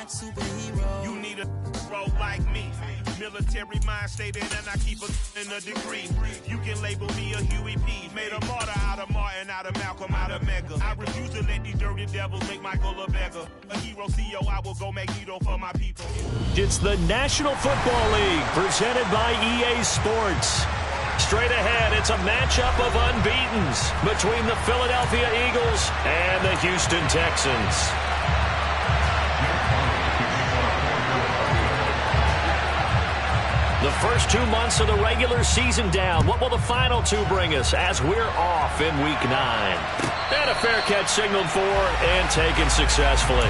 You need a bro like me. Military mind state in and I keep in a degree. You can label me a Huey P. Made a martyr out of Martin, out of Malcolm, out of Mega. I refuse to let these dirty devils make Michael a beggar. A hero CEO, I will go Magneto for my people. It's the National Football League presented by EA Sports. Straight ahead, it's a matchup of unbeatens between the Philadelphia Eagles and the Houston Texans. The first 2 months of the regular season down. What will the final two bring us as we're off in Week 9? And a fair catch signaled for and taken successfully.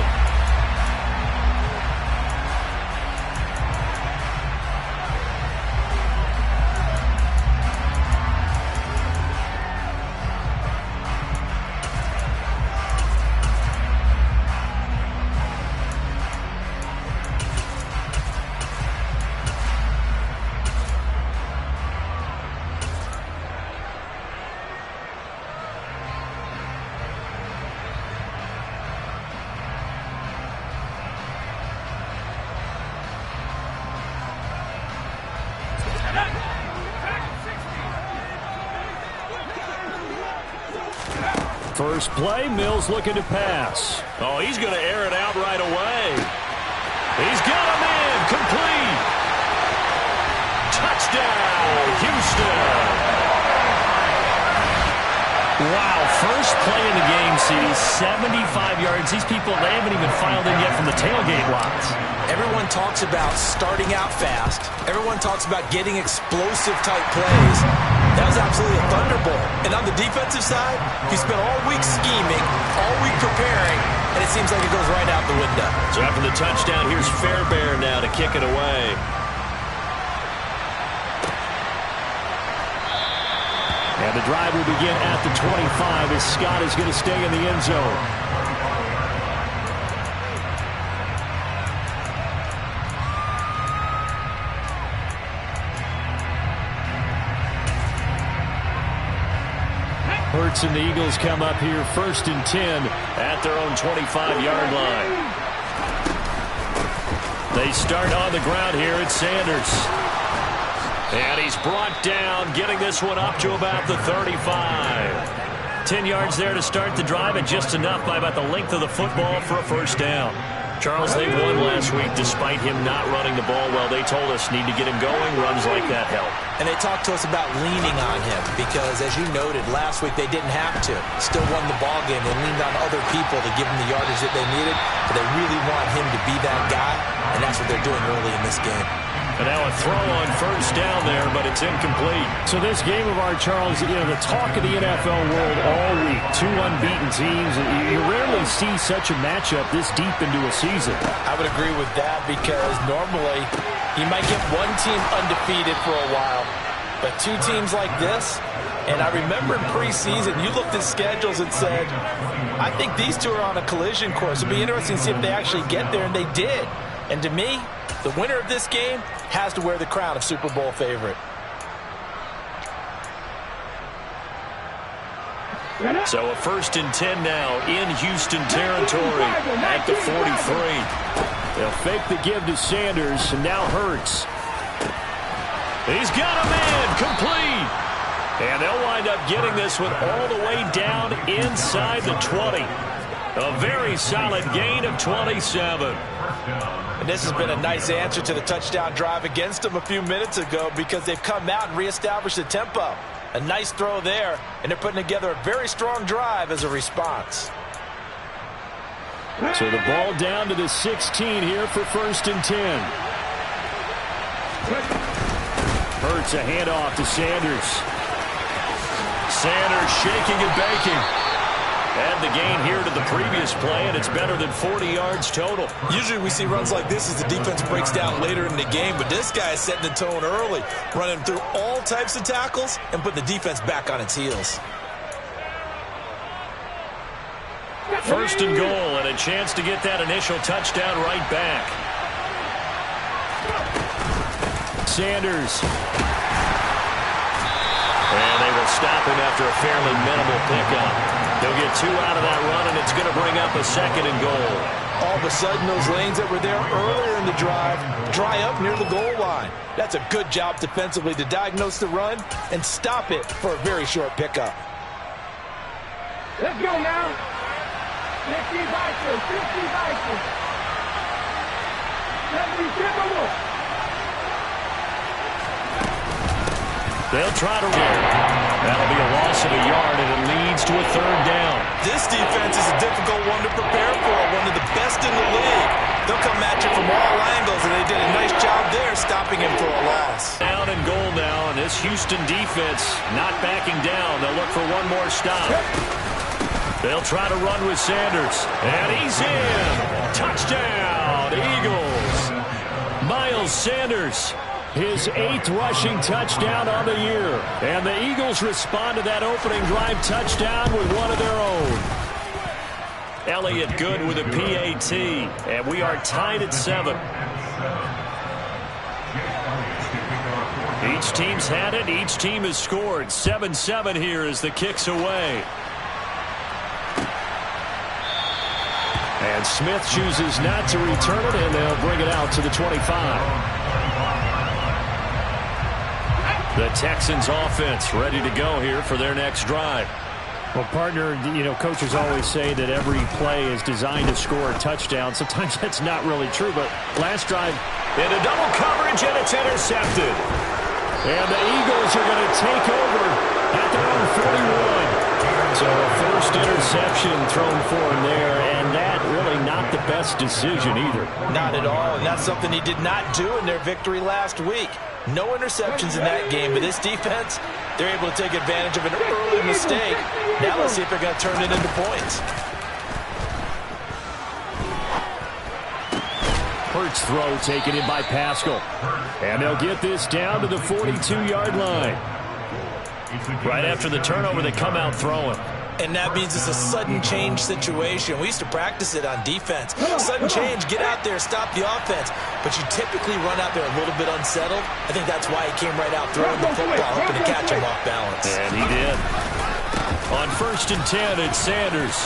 First play, Mills looking to pass. Oh, he's going to air it out right away. He's got him in, complete. Touchdown, Houston. Wow, first play in the game, CD, 75 yards. These people, they haven't even filed in yet from the tailgate lots. Everyone talks about starting out fast. Everyone talks about getting explosive type plays. That was absolutely a thunderbolt. And on the defensive side, he spent all week scheming, all week preparing, and it seems like it goes right out the window. So after the touchdown, here's Fairbairn now to kick it away. And the drive will begin at the 25 as Scott is going to stay in the end zone. Hurts and the Eagles come up here 1st and 10 at their own 25-yard line. They start on the ground here at Sanders. And he's brought down, getting this one up to about the 35. 10 yards there to start the drive, and just enough by about the length of the football for a first down. Charles, they won last week despite him not running the ball well. They told us need to get him going. Runs like that help. And they talked to us about leaning on him because, as you noted, last week they didn't have to. Still won the ball game. They leaned on other people to give them the yardage that they needed, but they really want him to be that guy, and that's what they're doing early in this game. And now a throw on first down there, but it's incomplete. So this game of our, Charles, you know, the talk of the NFL world all week. Two unbeaten teams. You rarely see such a matchup this deep into a season. I would agree with that because normally you might get one team undefeated for a while, but two teams like this, and I remember in preseason you looked at schedules and said, I think these two are on a collision course. It'll be interesting to see if they actually get there, and they did. And to me, the winner of this game has to wear the crown of Super Bowl favorite. So a 1st and 10 now in Houston territory at the 43. They'll fake the give to Sanders, and now Hurts. He's got a man complete. And they'll wind up getting this one all the way down inside the 20. A very solid gain of 27. And this has been a nice answer to the touchdown drive against them a few minutes ago because they've come out and reestablished the tempo. A nice throw there, and they're putting together a very strong drive as a response. So the ball down to the 16 here for 1st and 10. Hurts a handoff to Sanders. Sanders shaking and baking. Add the gain here to the previous play, and it's better than 40 yards total. Usually we see runs like this as the defense breaks down later in the game, but this guy is setting the tone early, running through all types of tackles and putting the defense back on its heels. 1st and goal, and a chance to get that initial touchdown right back. Sanders. And they will stop him after a fairly minimal pickup. They'll get 2 out of that run, and it's going to bring up a 2nd and goal. All of a sudden, those lanes that were there earlier in the drive dry up near the goal line. That's a good job defensively to diagnose the run and stop it for a very short pickup. Let's go now. 50 Vikings, 50 Vikings. They'll try to run. That'll be a loss of a yard, and it leads to a third down. This defense is a difficult one to prepare for, one of the best in the league. They'll come at you from all angles, and they did a nice job there stopping him for a loss. Down and goal now, and this Houston defense not backing down. They'll look for one more stop. They'll try to run with Sanders, and he's in. Touchdown, Eagles. Miles Sanders, his 8th rushing touchdown on the year. And the Eagles respond to that opening drive touchdown with one of their own. Elliott good with a PAT, and we are tied at 7. Each team's had it. Each team has scored. 7-7 here as the kick's away. And Smith chooses not to return it, and they'll bring it out to the 25. The Texans offense ready to go here for their next drive. Well, partner, you know, coaches always say that every play is designed to score a touchdown. Sometimes that's not really true, but last drive, into double coverage, and it's intercepted. And the Eagles are going to take over at their own 41. So a first interception thrown for him there, and that really not the best decision either. Not at all, and that's something he did not do in their victory last week. No interceptions in that game, but this defense, they're able to take advantage of an early mistake. Now let's see if they're going to turn it into points. Hurts throw taken in by Pascal. And they'll get this down to the 42-yard line. Right after the turnover, they come out throwing. And that means it's a sudden change situation. We used to practice it on defense. Sudden change, get out there, stop the offense. But you typically run out there a little bit unsettled. I think that's why he came right out throwing the football, hoping to catch him off balance. And he did. On 1st and 10, it's Sanders.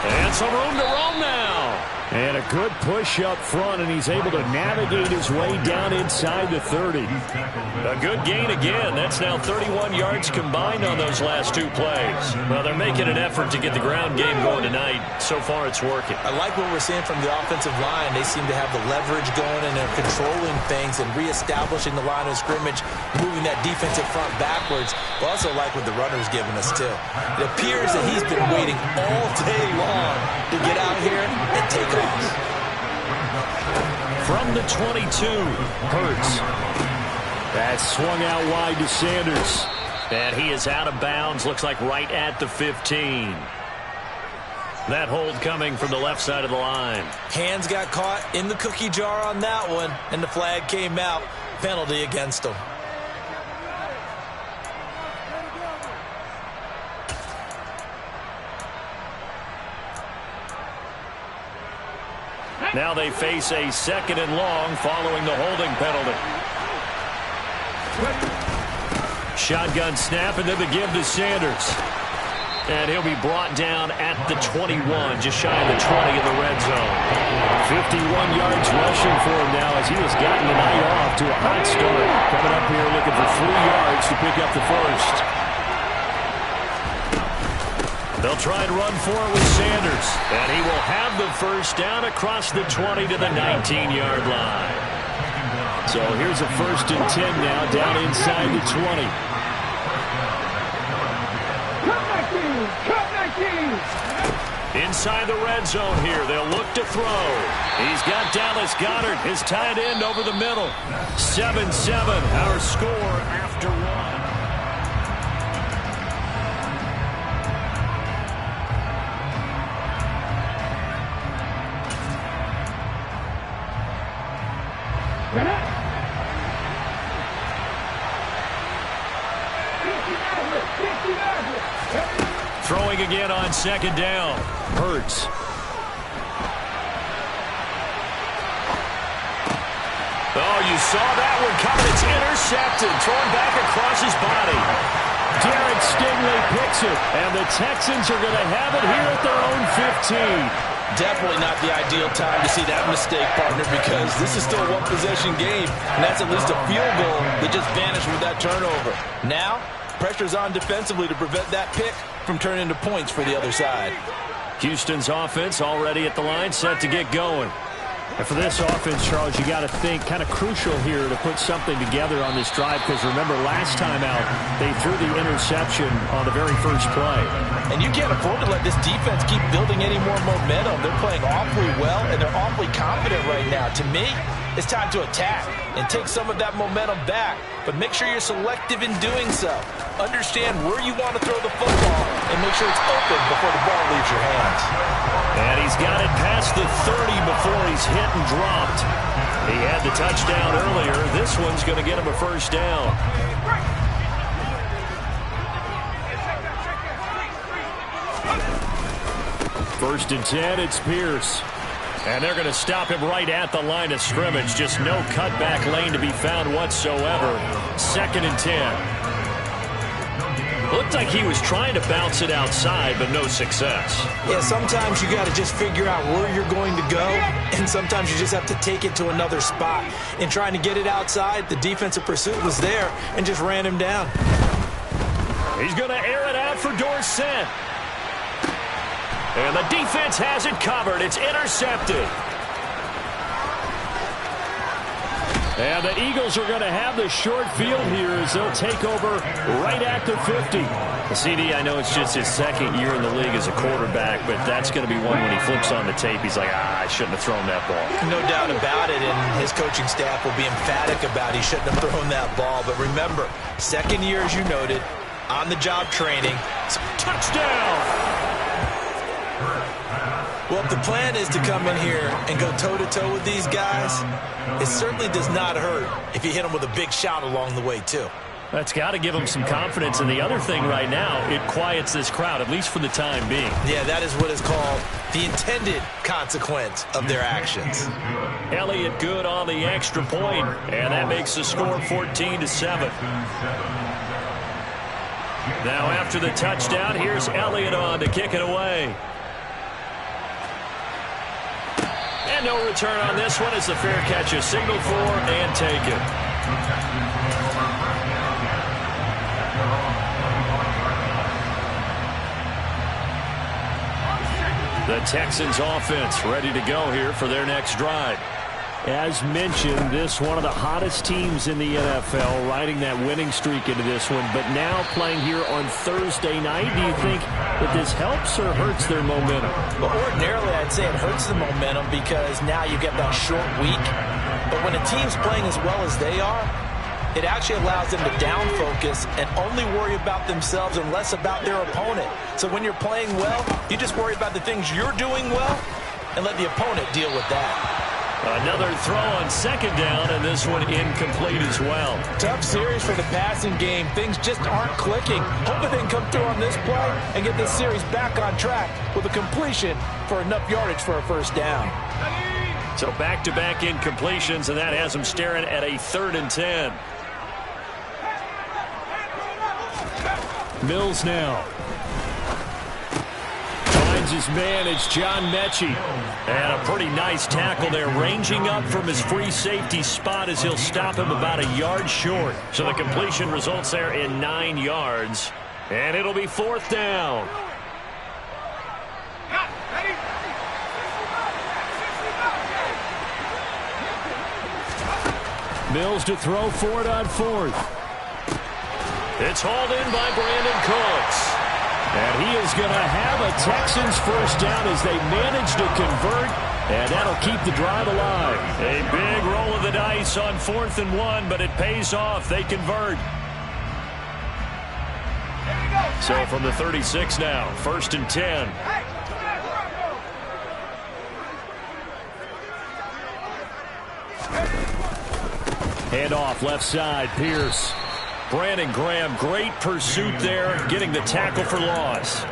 And some room to roam now. And a good push up front, and he's able to navigate his way down inside the 30. A good gain again. That's now 31 yards combined on those last 2 plays. Well, they're making an effort to get the ground game going tonight. So far, it's working. I like what we're seeing from the offensive line. They seem to have the leverage going, and they're controlling things and reestablishing the line of scrimmage, moving that defensive front backwards. But also like what the runner's giving us, too. It appears that he's been waiting all day long to get out here and take off. From the 22, Hurts. That's swung out wide to Sanders. And he is out of bounds, looks like right at the 15. That hold coming from the left side of the line. Hands got caught in the cookie jar on that one, and the flag came out. Penalty against him. Now they face a 2nd and long following the holding penalty. Shotgun snap, and then the give to Sanders. And he'll be brought down at the 21, just shy of the 20 in the red zone. 51 yards rushing for him now as he has gotten the night off to a hot start. Coming up here looking for 3 yards to pick up the first. They'll try and run for it with Sanders. And he will have the first down across the 20 to the 19-yard line. So here's a 1st and 10 now down inside the 20. Inside the red zone here. They'll look to throw. He's got Dallas Goedert, his tight end, over the middle. 7-7, our score after 1. Throwing again on 2nd down. Hurts. Oh, you saw that one coming. It's intercepted. Thrown back across his body. Derek Stingley picks it, and the Texans are going to have it here at their own 15. Definitely not the ideal time to see that mistake, partner, because this is still a one-possession game, and that's at least a field goal that just vanished with that turnover. Now, pressure's on defensively to prevent that pick from turning into points for the other side. Houston's offense already at the line, set to get going. And for this offense, Charles, you got to think kind of crucial here to put something together on this drive, because remember, last time out, they threw the interception on the very first play. And you can't afford to let this defense keep building any more momentum. They're playing awfully well, and they're awfully confident right now. To me, it's time to attack and take some of that momentum back, but make sure you're selective in doing so. Understand where you want to throw the football and make sure it's open before the ball leaves your hands. And he's got it past the 30 before he's hit and dropped. He had the touchdown earlier. This one's going to get him a first down. First and 10, it's Pierce. And they're going to stop him right at the line of scrimmage. Just no cutback lane to be found whatsoever. 2nd and 10. Looked like he was trying to bounce it outside, but no success. Yeah, sometimes you got to just figure out where you're going to go, and sometimes you just have to take it to another spot. In trying to get it outside, the defensive pursuit was there and just ran him down. He's going to air it out for Dorsett. And the defense has it covered. It's intercepted. And the Eagles are going to have the short field here as they'll take over right at the 50. The CD, I know it's just his 2nd year in the league as a quarterback, but that's going to be one when he flips on the tape. He's like, I shouldn't have thrown that ball. No doubt about it, and his coaching staff will be emphatic about he shouldn't have thrown that ball. But remember, 2nd year, as you noted, on-the-job training. Touchdown! Well, if the plan is to come in here and go toe-to-toe with these guys, it certainly does not hurt if you hit them with a big shot along the way, too. That's got to give them some confidence. And the other thing right now, it quiets this crowd, at least for the time being. Yeah, that is what is called the intended consequence of their actions. Elliott good on the extra point, and that makes the score 14-7. Now after the touchdown, here's Elliott on to kick it away. And no return on this one as the fair catch is signaled for and taken. The Texans offense ready to go here for their next drive. As mentioned, this one of the hottest teams in the NFL, riding that winning streak into this one, but now playing here on Thursday night. Do you think that this helps or hurts their momentum? Well, ordinarily, I'd say it hurts the momentum because now you get that short week. But when a team's playing as well as they are, it actually allows them to down focus and only worry about themselves and less about their opponent. So when you're playing well, you just worry about the things you're doing well and let the opponent deal with that. Another throw on 2nd down, and this one incomplete as well. Tough series for the passing game. Things just aren't clicking. Hoping they can come through on this play and get this series back on track with a completion for enough yardage for a first down. So back-to-back incompletions, and that has them staring at a 3rd and 10. Mills now. His man, it's John Mechie. And a pretty nice tackle there, ranging up from his free safety spot as he'll stop him about a yard short. So the completion results there in 9 yards. And it'll be 4th down. Mills to throw for it on 4th. It's hauled in by Brandon Cooks. And he is going to have a Texans first down as they manage to convert, and that'll keep the drive alive. A big roll of the dice on 4th and 1, but it pays off. They convert. So from the 36 now, 1st and 10. Hand off left side, Pierce. Brandon Graham, great pursuit there, getting the tackle for loss.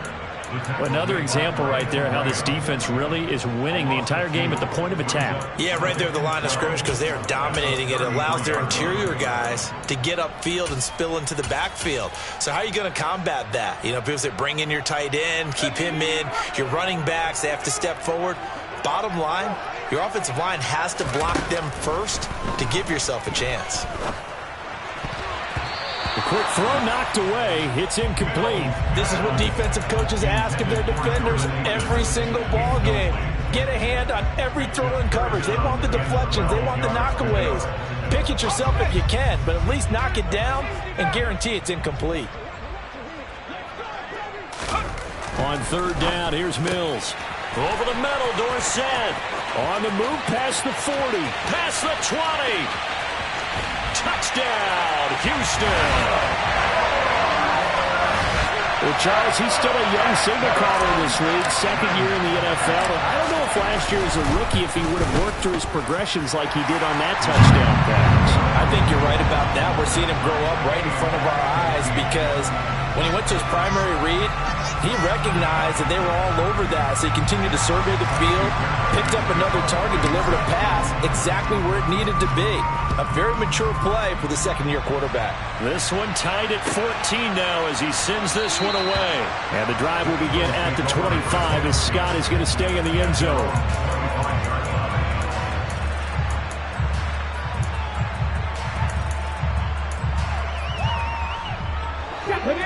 Another example right there how this defense really is winning the entire game at the point of attack. Yeah, right there at the line of scrimmage because they are dominating it. It allows their interior guys to get upfield and spill into the backfield. So how are you going to combat that? You know, people say bring in your tight end, keep him in. Your running backs, they have to step forward. Bottom line, your offensive line has to block them first to give yourself a chance. The quick throw knocked away. It's incomplete. This is what defensive coaches ask of their defenders every single ball game. Get a hand on every throw in coverage. They want the deflections. They want the knockaways. Pick it yourself if you can, but at least knock it down and guarantee it's incomplete. On third down, here's Mills. Over the middle, Dorsett. On the move past the 40, past the 20. Touchdown, Houston. Well, Charles, he's still a young signal caller in this league, second year in the NFL. I don't know if last year as a rookie, if he would have worked through his progressions like he did on that touchdown pass. I think you're right about that. We're seeing him grow up right in front of our eyes because when he went to his primary read, he recognized that they were all over that, so he continued to survey the field, picked up another target, delivered a pass exactly where it needed to be. A very mature play for the second-year quarterback. This one tied at 14 now as he sends this one away. And the drive will begin at the 25 as Scott is going to stay in the end zone.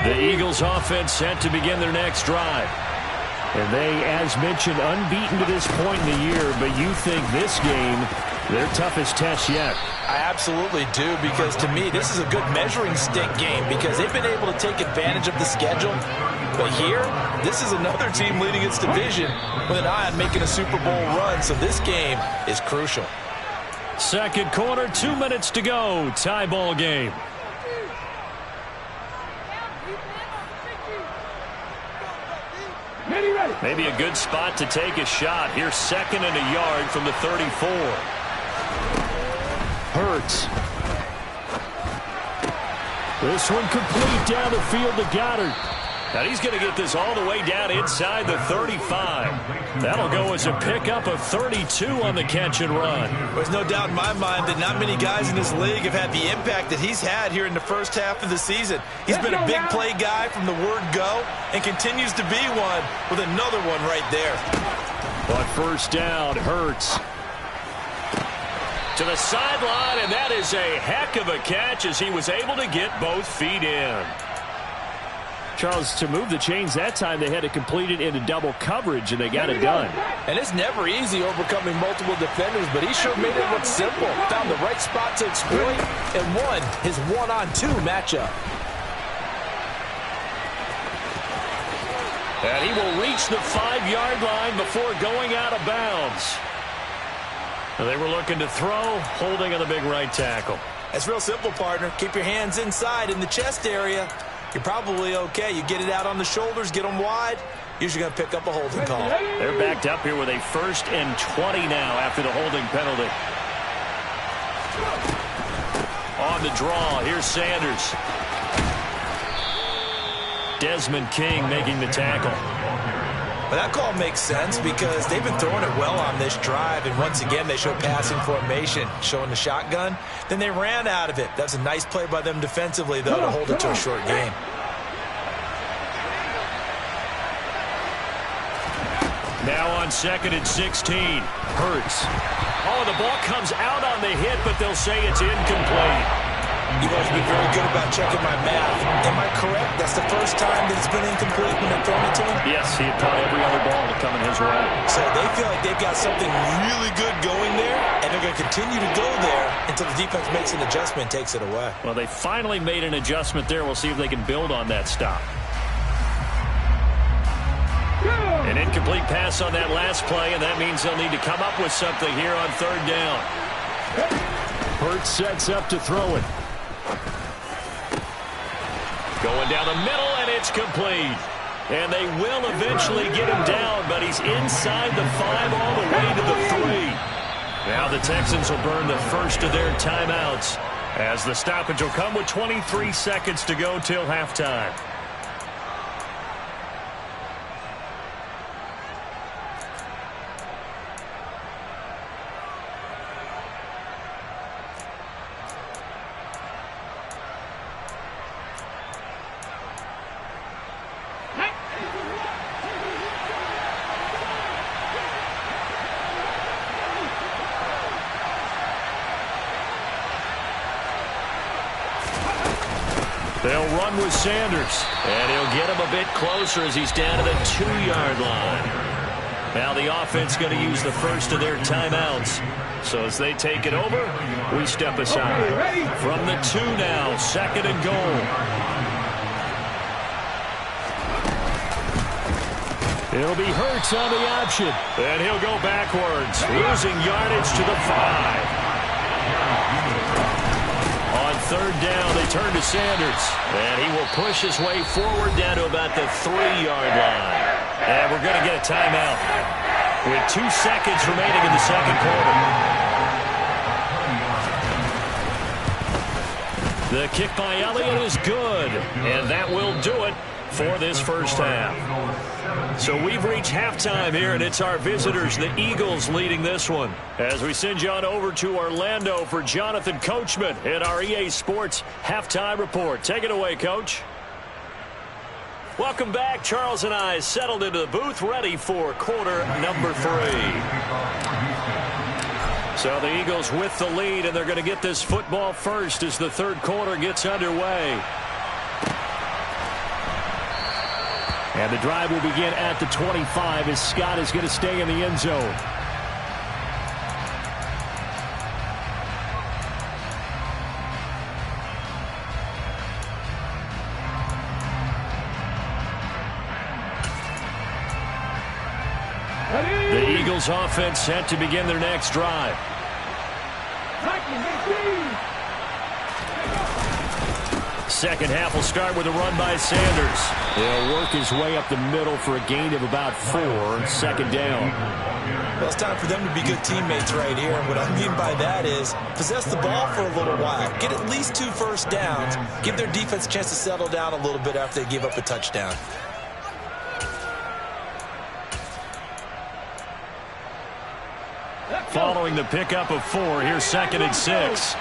The Eagles offense set to begin their next drive. And they, as mentioned, unbeaten to this point in the year, but you think this game, their toughest test yet. I absolutely do, because to me, this is a good measuring stick game because they've been able to take advantage of the schedule. But here, this is another team leading its division with an eye on making a Super Bowl run, so this game is crucial. Second quarter, 2 minutes to go. Tie ball game. Maybe a good spot to take a shot. Here's second and a yard from the 34. Hurts. This one complete down the field to Goddard. Now he's going to get this all the way down inside the 35. That'll go as a pickup of 32 on the catch and run. There's no doubt in my mind that not many guys in this league have had the impact that he's had here in the first half of the season. He's been a big play guy from the word go and continues to be one with another one right there. But first down, Hurts. To the sideline, and that is a heck of a catch as he was able to get both feet in. Charles, to move the chains that time, they had to complete it into double coverage, and they got it done. And it's never easy overcoming multiple defenders, but he sure made it look simple. Found the right spot to exploit and won his one-on-two matchup. And he will reach the 5-yard line before going out of bounds. They were looking to throw, holding on the big right tackle. It's real simple, partner. Keep your hands inside in the chest area. You're probably okay. You get it out on the shoulders, get them wide, usually going to pick up a holding call. They're backed up here with a 1st and 20 now after the holding penalty. On the draw, here's Sanders. Desmond King making the tackle. But that call makes sense because they've been throwing it well on this drive, and once again they showed passing formation, showing the shotgun. Then they ran out of it. That's a nice play by them defensively, though, to hold it to a short game. Now on 2nd and 16, Hurts. Oh, the ball comes out on the hit, but they'll say it's incomplete. You've always been very good about checking my math. Am I correct? That's the first time that it's been incomplete when they're throwing it to him? Yes, he had caught every other ball coming his way. So they feel like they've got something really good going there, and they're going to continue to go there until the defense makes an adjustment and takes it away. Well, they finally made an adjustment there. We'll see if they can build on that stop. An incomplete pass on that last play, and that means they'll need to come up with something here on 3rd down. Hurts sets up to throw it. Going down the middle, and it's complete. And they will eventually get him down, but he's inside the 5 all the way to the 3. Now the Texans will burn the first of their timeouts as the stoppage will come with 23 seconds to go till halftime. They'll run with Sanders. And he'll get him a bit closer as he's down to the 2-yard line. Now the offense going to use the first of their timeouts. So as they take it over, we step aside. From the 2 now, 2nd and goal. It'll be Hurts on the option. And he'll go backwards, losing yardage to the 5. On 3rd down, they turn to Sanders. And he will push his way forward down to about the 3-yard line. And we're going to get a timeout with 2 seconds remaining in the 2nd quarter. The kick by Elliott is good. And that will do it for this first half. So we've reached halftime here, and it's our visitors, the Eagles, leading this one. As we send you on over to Orlando for Jonathan Coachman in our EA Sports Halftime Report. Take it away, Coach. Welcome back. Charles and I settled into the booth, ready for quarter number 3. So the Eagles with the lead, and they're going to get this football first as the 3rd quarter gets underway. And the drive will begin at the 25 as Scott is going to stay in the end zone. The Eagles offense set to begin their next drive. Second half will start with a run by Sanders. He'll work his way up the middle for a gain of about 4 on 2nd down. Well, it's time for them to be good teammates right here. And what I mean by that is possess the ball for a little while. Get at least 2 first downs. Give their defense a chance to settle down a little bit after they give up a touchdown. Following the pickup of 4, here's 2nd and 6.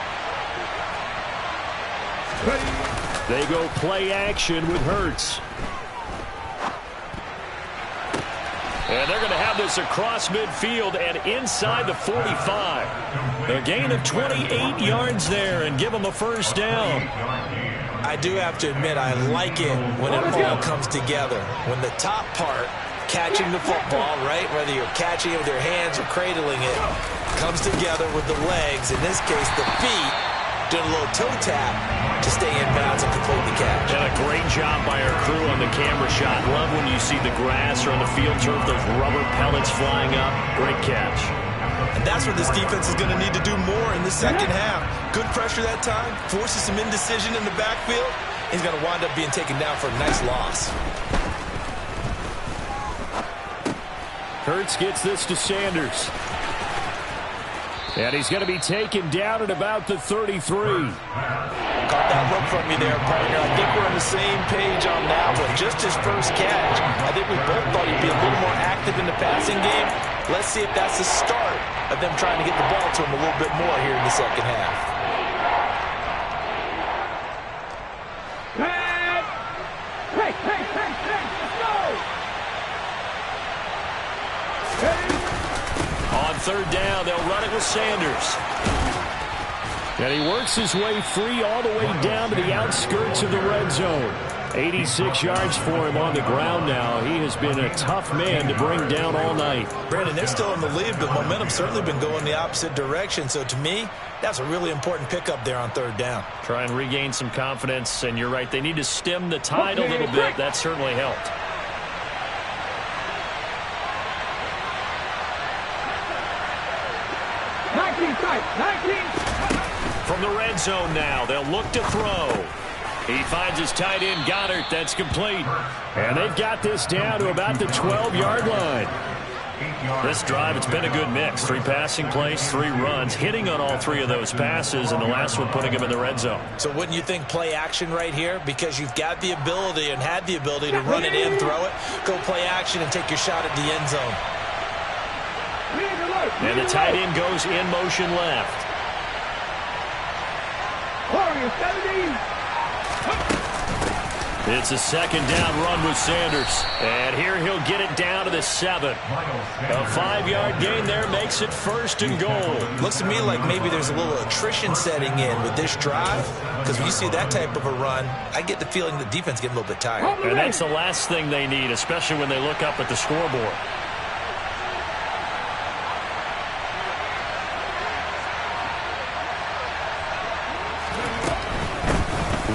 They go play action with Hurts. And they're going to have this across midfield and inside the 45. A gain of 28 yards there and give them a first down. I do have to admit, I like it when it all comes together. When the top part, catching the football, right, whether you're catching it with your hands or cradling it, comes together with the legs, in this case the feet, doing a little toe tap to stay in bounds and complete the catch. And a great job by our crew on the camera shot. Love when you see the grass or on the field turf, those rubber pellets flying up. Great catch. And that's what this defense is going to need to do more in the 2nd half. Good pressure that time, forces some indecision in the backfield. He's going to wind up being taken down for a nice loss. Hurts gets this to Sanders. And he's going to be taken down at about the 33. Caught that look from you there, partner. I think we're on the same page on that one. Just his first catch. I think we both thought he'd be a little more active in the passing game. Let's see if that's the start of them trying to get the ball to him a little bit more here in the 2nd half. Hey, let's go! On 3rd down, they'll run it with Sanders. And he works his way free all the way down to the outskirts of the red zone. 86 yards for him on the ground now. He has been a tough man to bring down all night. Brandon, they're still in the lead, but momentum's certainly been going the opposite direction. So to me, that's a really important pickup there on 3rd down. Try and regain some confidence, and you're right, they need to stem the tide a little bit. That certainly helped. From the red zone now, they'll look to throw. He finds his tight end, Goddard. That's complete. And they've got this down to about the 12-yard line. This drive, it's been a good mix. 3 passing plays, 3 runs, hitting on all 3 of those passes, and the last one putting him in the red zone. So wouldn't you think play action right here? Because you've got the ability and had the ability to run it in, throw it, go play action, and take your shot at the end zone. And the tight end goes in motion left. It's a second down run with Sanders. And here he'll get it down to the 7. A 5-yard gain there makes it 1st and goal. Looks to me like maybe there's a little attrition setting in with this drive, because when you see that type of a run, I get the feeling the defense getting a little bit tired. And that's the last thing they need, especially when they look up at the scoreboard.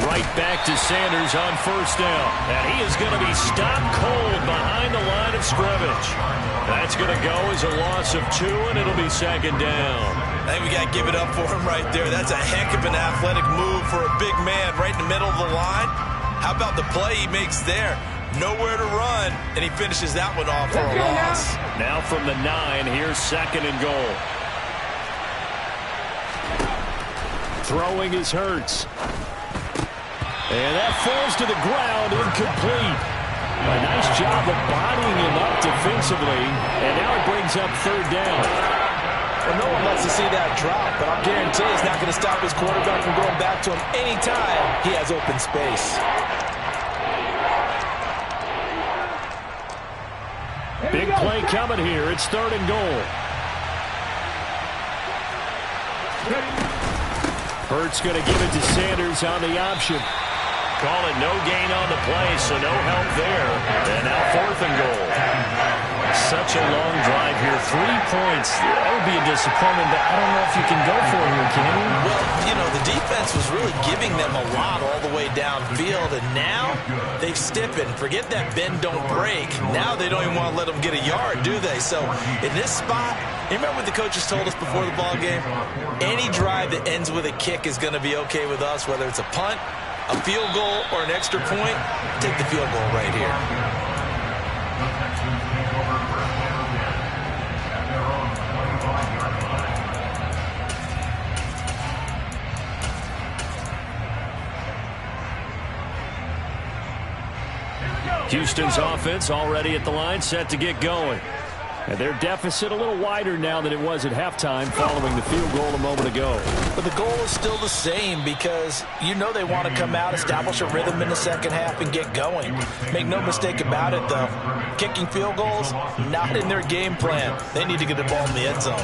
Right back to Sanders on 1st down. And he is going to be stopped cold behind the line of scrimmage. That's going to go as a loss of 2, and it'll be 2nd down. I think we got to give it up for him right there. That's a heck of an athletic move for a big man right in the middle of the line. How about the play he makes there? Nowhere to run, and he finishes that one off for a loss. Now from the 9, here's 2nd and goal. Throwing is Hurts. And that falls to the ground, incomplete. A nice job of bodying him up defensively, and now it brings up 3rd down. Well, no one wants to see that drop, but I'll guarantee it's not going to stop his quarterback from going back to him anytime he has open space. Big play coming here. It's 3rd and goal. Hurts going to give it to Sanders on the option. Call it no gain on the play, so no help there. And now 4th and goal. Such a long drive here. 3 points. That would be a disappointment, but I don't know if you can go for it here, can you? Well, you know, the defense was really giving them a lot all the way downfield, and now they've stiffened. Forget that bend, don't break. Now they don't even want to let them get a yard, do they? So in this spot, you remember what the coaches told us before the ball game? Any drive that ends with a kick is going to be okay with us, whether it's a punt, a field goal, or an extra point. Take the field goal right here. Houston's offense already at the line, set to get going. And their deficit a little wider now than it was at halftime following the field goal a moment ago. But the goal is still the same, because you know they want to come out, establish a rhythm in the second half, and get going. Make no mistake about it, though. Kicking field goals, not in their game plan. They need to get the ball in the end zone.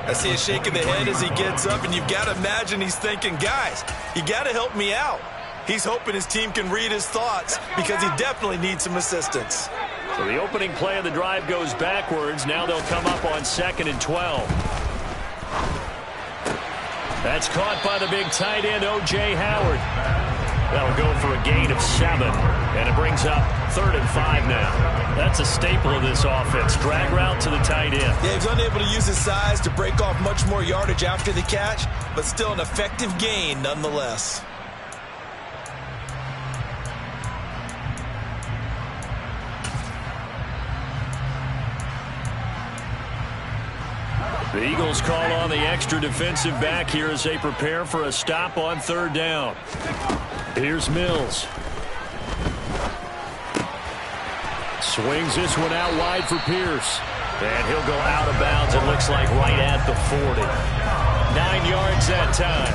I see a shake of the head as he gets up, and you've got to imagine he's thinking, guys, you got to help me out. He's hoping his team can read his thoughts, because he definitely needs some assistance. So the opening play of the drive goes backwards. Now they'll come up on 2nd and 12. That's caught by the big tight end, O.J. Howard. That'll go for a gain of 7. And it brings up 3rd and 5 now. That's a staple of this offense. Drag route to the tight end. Yeah, he's unable to use his size to break off much more yardage after the catch, but still an effective gain nonetheless. The Eagles call on the extra defensive back here as they prepare for a stop on 3rd down. Here's Mills. Swings this one out wide for Pierce. And he'll go out of bounds, it looks like, right at the 40. 9 yards that time.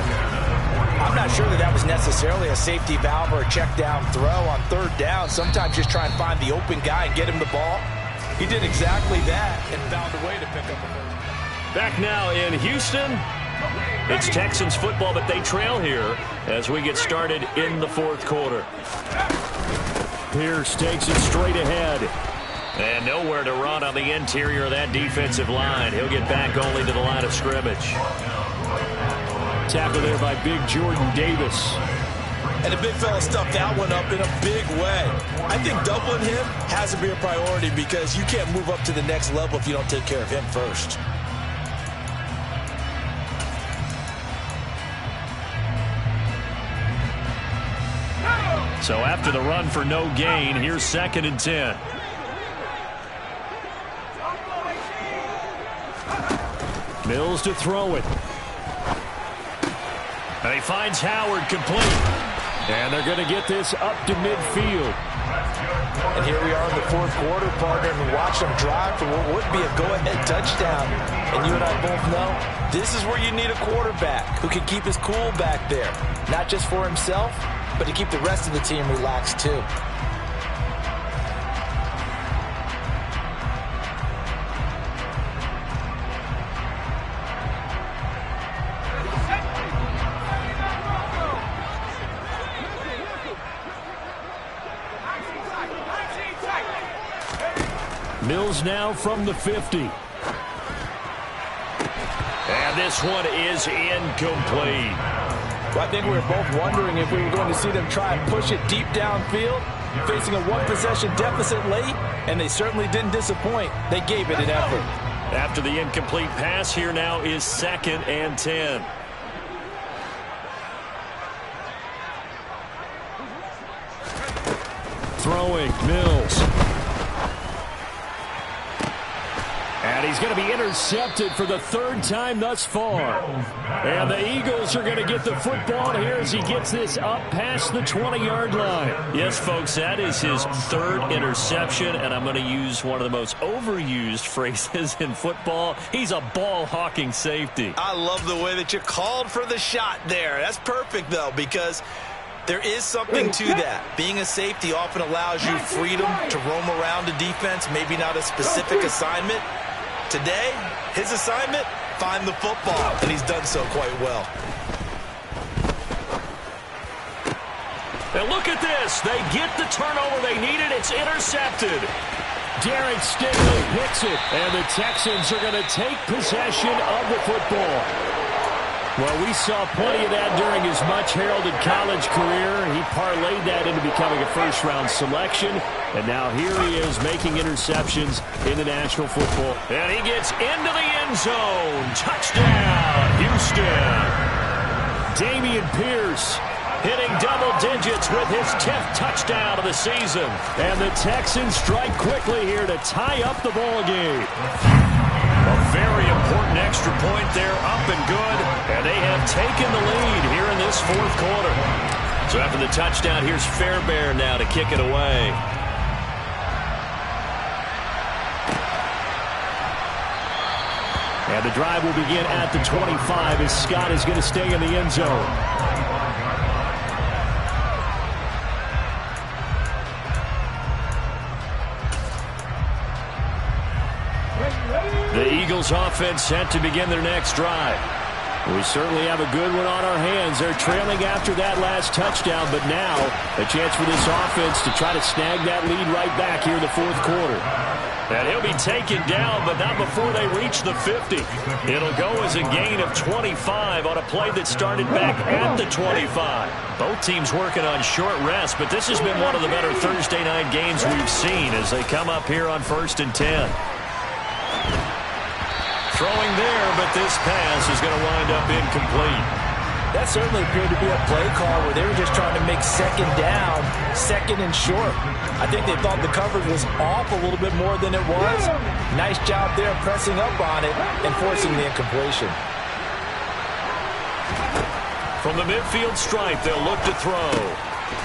I'm not sure that was necessarily a safety valve or a check down throw on 3rd down. Sometimes just try and find the open guy and get him the ball. He did exactly that and found a way to pick up a first. Back now in Houston. It's Texans football, but they trail here as we get started in the 4th quarter. Pierce takes it straight ahead. And nowhere to run on the interior of that defensive line. He'll get back only to the line of scrimmage. Tackle there by big Jordan Davis. And the big fella stuffed that one up in a big way. I think doubling him has to be a priority, because you can't move up to the next level if you don't take care of him first. So after the run for no gain, here's 2nd and 10. Mills to throw it. And he finds Howard complete. And they're going to get this up to midfield. And here we are in the 4th quarter, partner, and watch them drive for what would be a go-ahead touchdown. And you and I both know this is where you need a quarterback who can keep his cool back there. Not just for himself, but to keep the rest of the team relaxed too. Mills now from the 50. And this one is incomplete. Well, I think we were both wondering if we were going to see them try and push it deep downfield, facing a one-possession deficit late, and they certainly didn't disappoint. They gave it an effort. After the incomplete pass, here now is 2nd and 10. Throwing, Mills. And he's going to be intercepted for the 3rd time thus far. And the Eagles are going to get the football here as he gets this up past the 20-yard line. Yes, folks, that is his 3rd interception, and I'm going to use one of the most overused phrases in football. He's a ball-hawking safety. I love the way that you called for the shot there. That's perfect, though, because there is something to that. Being a safety often allows you freedom to roam around a defense, maybe not a specific assignment. Today, his assignment, find the football, and he's done so quite well. And look at this. They get the turnover they needed. It's intercepted. Derek Stingley picks it, and the Texans are going to take possession of the football. Well, we saw plenty of that during his much-heralded college career. He parlayed that into becoming a first-round selection, and now here he is making interceptions in the National Football. And he gets into the end zone. Touchdown, Houston. Dameon Pierce hitting double digits with his 10th touchdown of the season. And the Texans strike quickly here to tie up the ball game. A very important extra point there, up and good, and they have taken the lead here in this 4th quarter. So after the touchdown, here's Fairbairn now to kick it away. And the drive will begin at the 25 as Scott is going to stay in the end zone. The Eagles offense set to begin their next drive. We certainly have a good one on our hands. They're trailing after that last touchdown, but now a chance for this offense to try to snag that lead right back here in the 4th quarter. And he'll be taken down, but not before they reach the 50. It'll go as a gain of 25 on a play that started back at the 25. Both teams working on short rest, but this has been one of the better Thursday night games we've seen as they come up here on 1st and 10. Throwing there, but this pass is going to wind up incomplete. That certainly appeared to be a play call where they were just trying to make 2nd down, 2nd and short. I think they thought the coverage was off a little bit more than it was. Nice job there pressing up on it and forcing the incompletion. From the midfield stripe, they'll look to throw.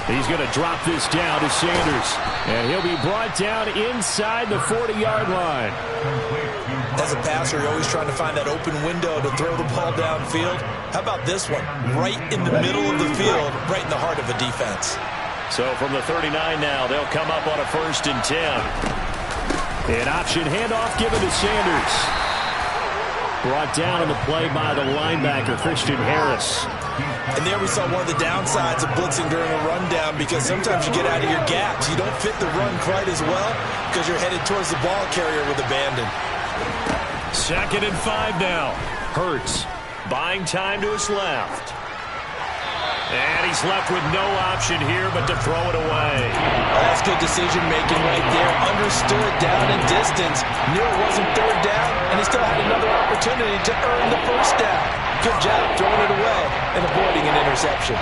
He's going to drop this down to Sanders, and he'll be brought down inside the 40-yard line. As a passer, you're always trying to find that open window to throw the ball downfield. How about this one? Right in the middle of the field, right in the heart of a defense. So from the 39 now, they'll come up on a 1st and 10. An option handoff given to Sanders. Brought down on the play by the linebacker, Christian Harris. And there we saw one of the downsides of blitzing during a rundown, because sometimes you get out of your gaps. You don't fit the run quite as well because you're headed towards the ball carrier with abandon. 2nd and 5 now. Hurts buying time to his left. And he's left with no option here but to throw it away. That's good decision-making right there. Understood down and distance. Knew it wasn't 3rd down, and he still had another opportunity to earn the 1st down. Good job throwing it away and avoiding an interception.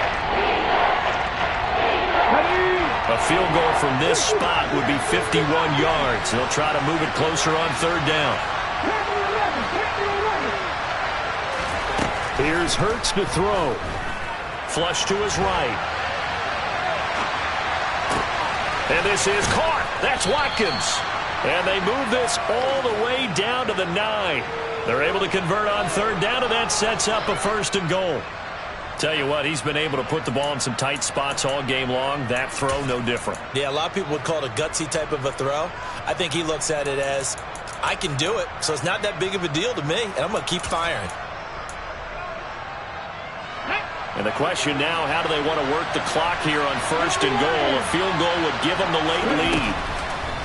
A field goal from this spot would be 51 yards. They'll try to move it closer on 3rd down. Here's Hurts to throw. Flush to his right. And this is caught. That's Watkins. And they move this all the way down to the 9. They're able to convert on 3rd down, and that sets up a 1st and goal. Tell you what, he's been able to put the ball in some tight spots all game long. That throw, no different. Yeah, a lot of people would call it a gutsy type of a throw. I think he looks at it as, I can do it, so it's not that big of a deal to me, and I'm going to keep firing. And the question now, how do they want to work the clock here on 1st and goal? A field goal would give them the late lead.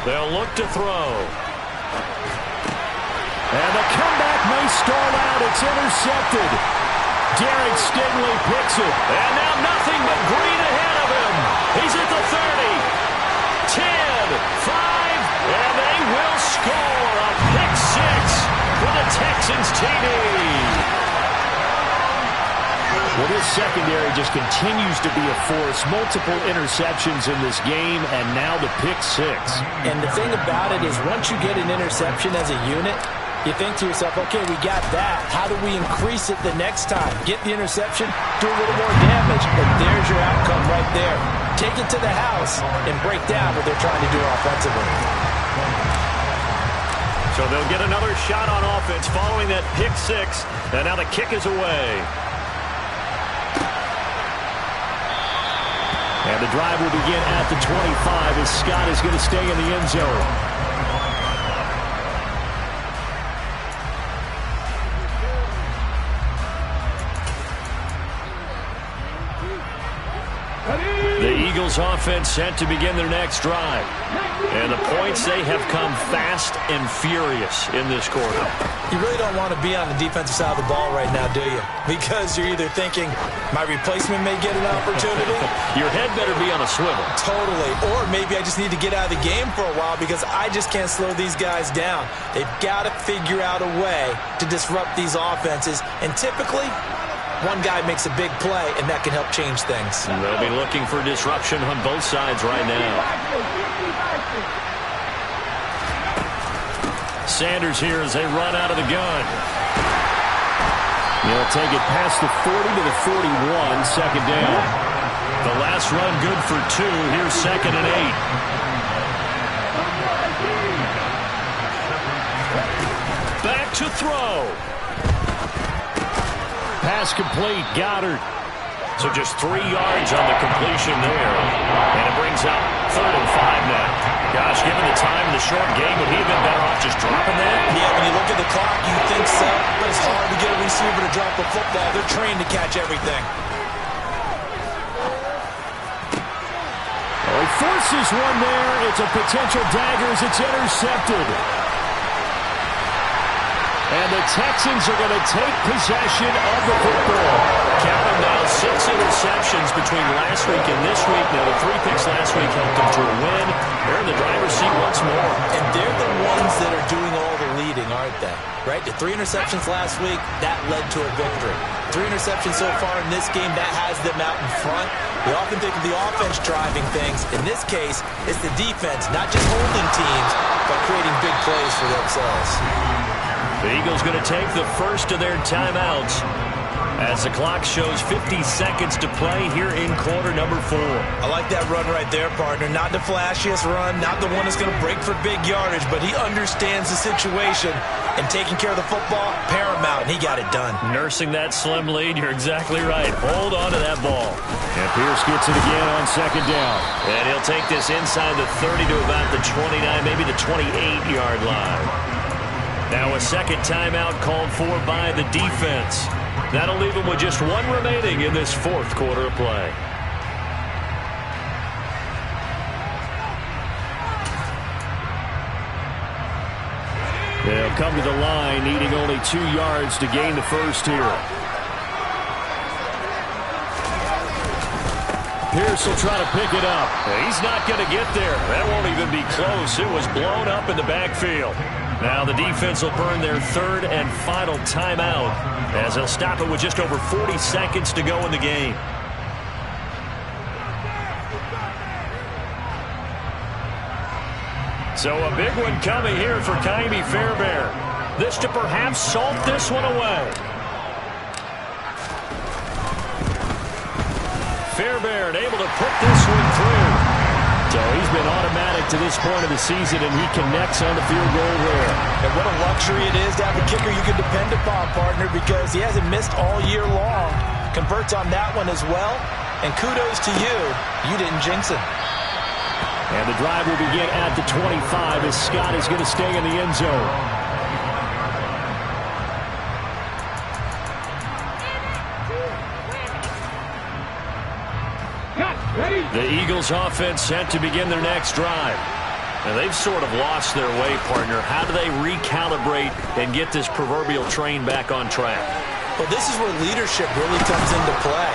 They'll look to throw. And the comeback may stall out. It's intercepted. Derek Stingley picks it. And now nothing but green ahead of him. He's at the 30, 10, 5, and they will score a pick 6 for the Texans TD. Well, this secondary just continues to be a force. Multiple interceptions in this game, and now the pick 6. And the thing about it is once you get an interception as a unit, you think to yourself, okay, we got that. How do we increase it the next time? Get the interception, do a little more damage, and there's your outcome right there. Take it to the house and break down what they're trying to do offensively. So they'll get another shot on offense following that pick 6, and now the kick is away. And the drive will begin at the 25 as Scott is going to stay in the end zone. The Eagles offense set to begin their next drive. And the points, they have come fast and furious in this quarter. You really don't want to be on the defensive side of the ball right now, do you? Because you're either thinking, my replacement may get an opportunity. Your head better be on a swivel. Totally. Or maybe I just need to get out of the game for a while because I just can't slow these guys down. They've got to figure out a way to disrupt these offenses. And typically, one guy makes a big play, and that can help change things. And they'll be looking for disruption on both sides right now. Sanders here as they run out of the gun. He'll take it past the 40 to the 41, second down. The last run good for 2. Here's 2nd and 8. Back to throw. Pass complete, Goddard. So just 3 yards on the completion there. And it brings up 3rd and 5 now. Gosh, given the time in the short game, would he have been better off just dropping that? Yeah, when you look at the clock, you think so. But it's hard to get a receiver to drop a football. They're trained to catch everything. Oh, he forces one there. It's a potential dagger as it's intercepted. And the Texans are going to take possession of the football. Count them now, 6 interceptions between last week and this week. Now, the 3 picks last week helped them to a win. They're in the driver's seat once more. And they're the ones that are doing all the leading, aren't they? Right? The 3 interceptions last week, that led to a victory. 3 interceptions so far in this game, that has them out in front. We often think of the offense driving things. In this case, it's the defense, not just holding teams, but creating big plays for themselves. The Eagles going to take the first of their timeouts as the clock shows 50 seconds to play here in quarter number 4. I like that run right there, partner. Not the flashiest run, not the one that's going to break for big yardage, but he understands the situation, and taking care of the football, paramount, and he got it done. Nursing that slim lead, you're exactly right. Hold on to that ball. And Pierce gets it again on 2nd down. And he'll take this inside the 30 to about the 29, maybe the 28-yard line. Now a second timeout called for by the defense. That'll leave them with just 1 remaining in this 4th quarter of play. They'll come to the line, needing only 2 yards to gain the first here. Pierce will try to pick it up. He's not going to get there. That won't even be close. It was blown up in the backfield. Now the defense will burn their 3rd and final timeout as they'll stop it with just over 40 seconds to go in the game. So a big one coming here for Ka'imi Fairbairn. This to perhaps salt this one away. Fairbairn able to put this one through. So he's been automatic to this point of the season, and he connects on the field goal there. And what a luxury it is to have a kicker you can depend upon, partner, because he hasn't missed all year long. converts on that one as well. And kudos to you. You didn't jinx it. And the drive will begin at the 25 as Scott is going to stay in the end zone. The Eagles offense set to begin their next drive. And they've sort of lost their way, partner. How do they recalibrate and get this proverbial train back on track? Well, this is where leadership really comes into play.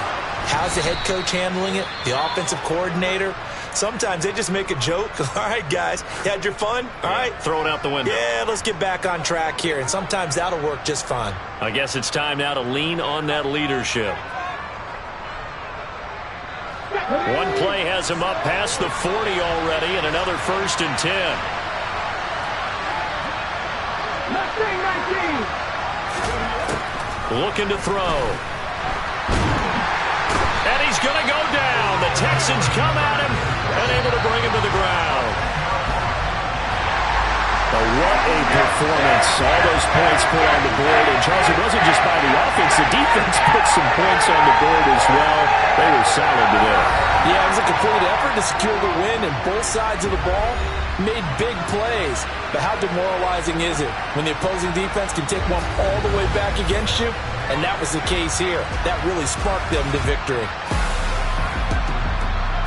How's the head coach handling it? The offensive coordinator? Sometimes they just make a joke. All right, guys, you had your fun? All right. Throw it out the window. Yeah, let's get back on track here. And sometimes that'll work just fine. I guess it's time now to lean on that leadership. One play has him up past the 40 already, and another 1st and 10. Looking to throw. And he's going to go down. The Texans come at him and able to bring him to the ground. But what a performance. All those points put on the board. And, Charles, it wasn't just by the offense. The defense put some points on the board as well. They were solid today. Yeah, it was a complete effort to secure the win, and both sides of the ball made big plays. But how demoralizing is it when the opposing defense can take one all the way back against you? And that was the case here. That really sparked them to victory.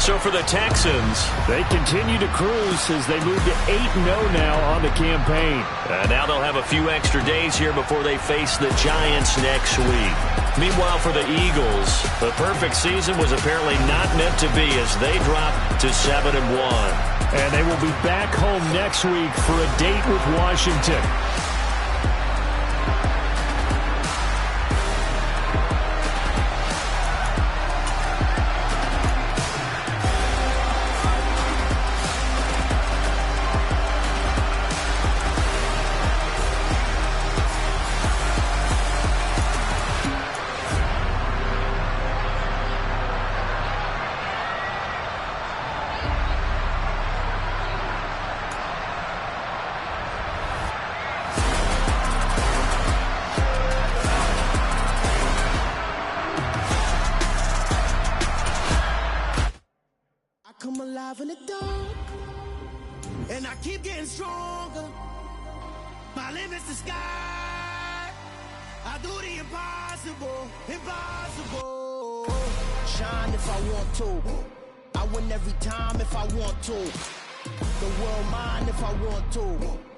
So for the Texans, they continue to cruise as they move to 8-0 now on the campaign. Now they'll have a few extra days here before they face the Giants next week. Meanwhile, for the Eagles, the perfect season was apparently not meant to be as they drop to 7-1. And they will be back home next week for a date with Washington. Come alive in the dark, and I keep getting stronger. My limit's the sky. I do the impossible, impossible. Shine if I want to. I win every time if I want to. The world mine if I want to.